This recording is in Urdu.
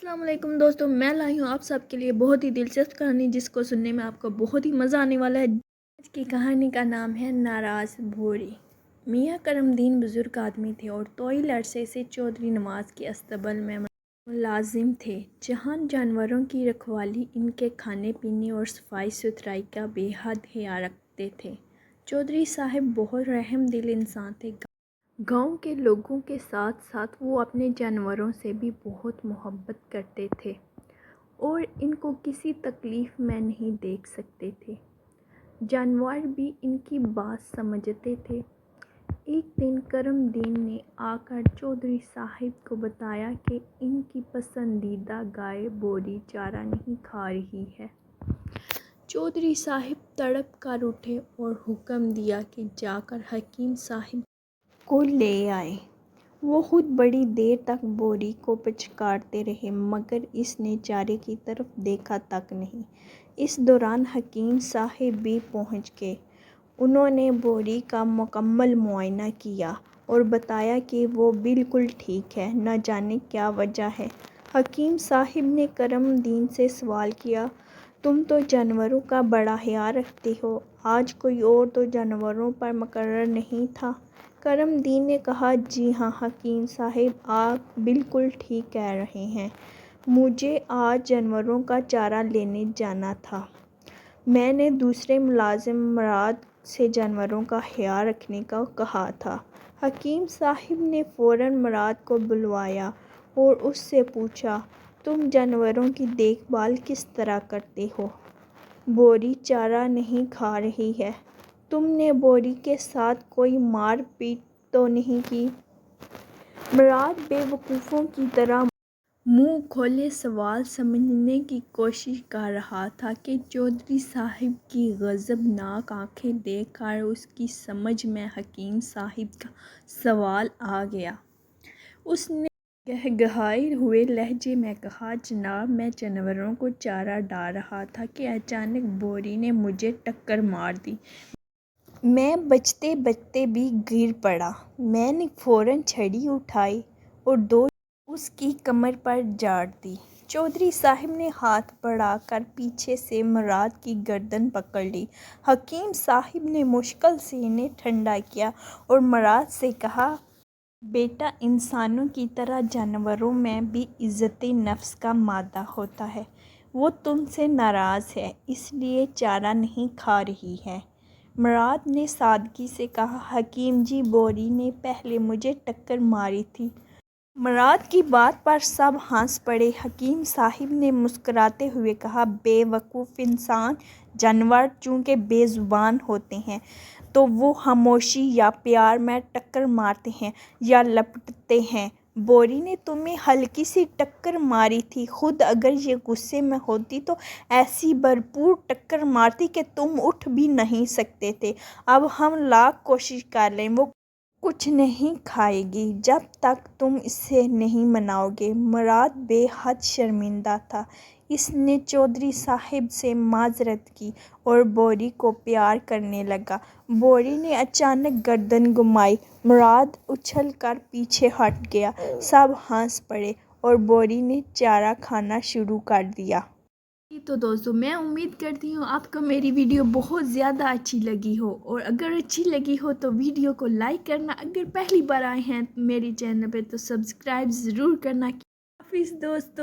السلام علیکم دوستوں، میں لائی ہوں آپ سب کے لیے بہت ہی دلچسپ کہانی جس کو سننے میں آپ کو بہت ہی مزہ آنے والا ہے۔ آج کی کہانی کا نام ہے ناراض بھوری۔ میاں کرم دین بزرگ آدمی تھے اور طویل عرصے سے چودھری نواز کے استبل میں ملازم تھے، جہاں جانوروں کی رکھوالی، ان کے کھانے پینے اور صفائی ستھرائی کا بے حد خیال رکھتے تھے۔ چودھری صاحب بہت رحم دل انسان تھے۔ گاؤں کے لوگوں کے ساتھ ساتھ وہ اپنے جانوروں سے بھی بہت محبت کرتے تھے اور ان کو کسی تکلیف میں نہیں دیکھ سکتے تھے۔ جانور بھی ان کی بات سمجھتے تھے۔ ایک دن کرم دین نے آ کر چودھری صاحب کو بتایا کہ ان کی پسندیدہ گائے بوری چارہ نہیں کھا رہی ہے۔ چودھری صاحب تڑپ کر اٹھے اور حکم دیا کہ جا کر حکیم صاحب کو لے آئے۔ وہ خود بڑی دیر تک بوری کو پچکارتے رہے مگر اس نے چارے کی طرف دیکھا تک نہیں۔ اس دوران حکیم صاحب بھی پہنچ گئے۔ انہوں نے بوری کا مکمل معائنہ کیا اور بتایا کہ وہ بالکل ٹھیک ہے، نہ جانے کیا وجہ ہے۔ حکیم صاحب نے کرم دین سے سوال کیا، تم تو جانوروں کا بڑا خیال رکھتے ہو، آج کوئی اور تو جانوروں پر مقرر نہیں تھا؟ کرم دین نے کہا، جی ہاں حکیم صاحب، آپ بالکل ٹھیک کہہ رہے ہیں، مجھے آج جانوروں کا چارہ لینے جانا تھا۔ میں نے دوسرے ملازم مراد سے جانوروں کا خیال رکھنے کو کہا تھا۔ حکیم صاحب نے فوراً مراد کو بلوایا اور اس سے پوچھا، تم جانوروں کی دیکھ بھال کس طرح کرتے ہو؟ بوری چارہ نہیں کھا رہی ہے، تم نے بوری کے ساتھ کوئی مار پیٹ تو نہیں کی؟ مراد بے وقوفوں کی طرح منہ کھولے سوال سمجھنے کی کوشش کر رہا تھا کہ چودھری صاحب کی غضبناک آنکھیں دیکھ کر اس کی سمجھ میں حکیم صاحب کا سوال آ گیا۔ اس نے گہگہائے ہوئے لہجے میں کہا، جناب میں جانوروں کو چارہ ڈال رہا تھا کہ اچانک بوری نے مجھے ٹکر مار دی۔ میں بچتے بچتے بھی گر پڑا۔ میں نے فوراً چھڑی اٹھائی اور دو اس کی کمر پر جاڑ دی۔ چودھری صاحب نے ہاتھ بڑھا کر پیچھے سے مراد کی گردن پکڑ لی۔ حکیم صاحب نے مشکل سے انہیں ٹھنڈا کیا اور مراد سے کہا، بیٹا انسانوں کی طرح جانوروں میں بھی عزت نفس کا مادہ ہوتا ہے، وہ تم سے ناراض ہے اس لیے چارہ نہیں کھا رہی ہے۔ مراد نے سادگی سے کہا، حکیم جی بوری نے پہلے مجھے ٹکر ماری تھی۔ مراد کی بات پر سب ہنس پڑے۔ حکیم صاحب نے مسکراتے ہوئے کہا، بے وقوف انسان! جانور چونکہ بے زبان ہوتے ہیں تو وہ خاموشی یا پیار میں ٹکر مارتے ہیں یا لپٹتے ہیں۔ بوری نے تمہیں ہلکی سی ٹکر ماری تھی، خود اگر یہ غصے میں ہوتی تو ایسی بھرپور ٹکر مارتی کہ تم اٹھ بھی نہیں سکتے تھے۔ اب ہم لاکھ کوشش کر لیں وہ کچھ نہیں کھائے گی جب تک تم اسے نہیں مناؤ گے۔ مراد بے حد شرمندہ تھا۔ اس نے چودھری صاحب سے معذرت کی اور بوری کو پیار کرنے لگا۔ بوری نے اچانک گردن گھمائی۔ مراد اچھل کر پیچھے ہٹ گیا۔ سب ہنس پڑے اور بوری نے چارہ کھانا شروع کر دیا۔ تو دوستو میں امید کرتی ہوں آپ کو میری ویڈیو بہت زیادہ اچھی لگی ہو، اور اگر اچھی لگی ہو تو ویڈیو کو لائک کرنا، اگر پہلی بار آئے ہیں میری چینل پہ تو سبسکرائب ضرور کرنا۔ حافظ دوستو۔